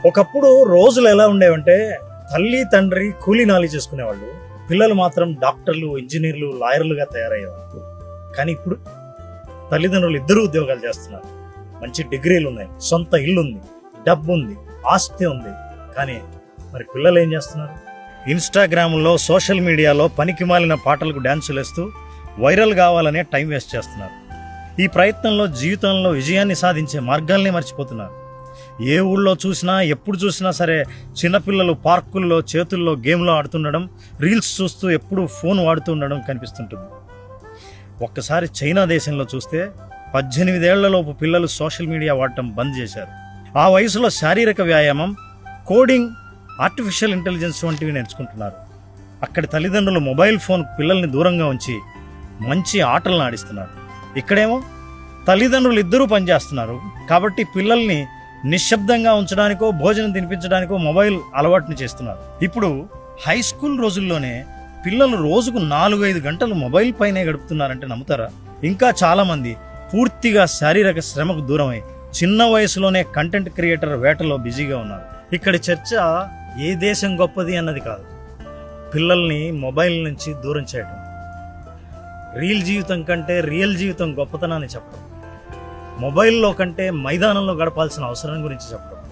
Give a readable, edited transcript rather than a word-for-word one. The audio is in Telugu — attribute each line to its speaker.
Speaker 1: ఒకప్పుడు రోజులు ఎలా ఉండేవంటే తల్లి తండ్రి కూలీ నాలి చేసుకునేవాళ్ళు, పిల్లలు మాత్రం డాక్టర్లు, ఇంజనీర్లు, లాయర్లుగా తయారయ్యేవాళ్ళు. కానీ ఇప్పుడు తల్లిదండ్రులు ఇద్దరు ఉద్యోగాలు చేస్తున్నారు, మంచి డిగ్రీలు ఉన్నాయి, సొంత ఇల్లు ఉంది, డబ్బు ఉంది, ఆస్తి ఉంది. కానీ మరి పిల్లలు ఏం చేస్తున్నారు? ఇన్స్టాగ్రామ్లో, సోషల్ మీడియాలో పనికి మాలిన పాటలకు డ్యాన్సులు వేస్తూ వైరల్ కావాలనే టైం వేస్ట్ చేస్తున్నారు. ఈ ప్రయత్నంలో జీవితంలో విజయాన్ని సాధించే మార్గాల్ని మర్చిపోతున్నారు. ఏ ఊళ్ళో చూసినా, ఎప్పుడు చూసినా సరే చిన్నపిల్లలు పార్కుల్లో చేతుల్లో గేమ్లో ఆడుతుండడం, రీల్స్ చూస్తూ ఎప్పుడూ ఫోన్ వాడుతూ ఉండడం కనిపిస్తుంటుంది. ఒక్కసారి చైనా దేశంలో చూస్తే 18 ఏళ్లలోపు పిల్లలు సోషల్ మీడియా వాడటం బంద్ చేశారు. ఆ వయసులో శారీరక వ్యాయామం, కోడింగ్, ఆర్టిఫిషియల్ ఇంటెలిజెన్స్ వంటివి నేర్చుకుంటున్నారు. అక్కడి తల్లిదండ్రులు మొబైల్ ఫోన్ పిల్లల్ని దూరంగా ఉంచి మంచి ఆటలను ఆడిస్తున్నారు. ఇక్కడేమో తల్లిదండ్రులు ఇద్దరూ పనిచేస్తున్నారు కాబట్టి పిల్లల్ని నిశ్శబ్దంగా ఉంచడానికో, భోజనం తినిపించడానికో మొబైల్ అలవాటుని చేస్తున్నారు. ఇప్పుడు హై స్కూల్ రోజుల్లోనే పిల్లలు రోజుకు 4-5 గంటలు మొబైల్ పైనే గడుపుతున్నారంటే నమ్ముతారా? ఇంకా చాలామంది పూర్తిగా శారీరక శ్రమకు దూరమై చిన్న వయసులోనే కంటెంట్ క్రియేటర్ వేటలో బిజీగా ఉన్నారు. ఇక్కడి చర్చ ఏ దేశం గొప్పది అన్నది కాదు, పిల్లల్ని మొబైల్ నుంచి దూరం చేయడం, రీల్ జీవితం కంటే రియల్ జీవితం గొప్పతనాన్ని చెప్పడం, మొబైల్లో కంటే మైదానంలో గడపాల్సిన అవసరం గురించి చెప్పడం.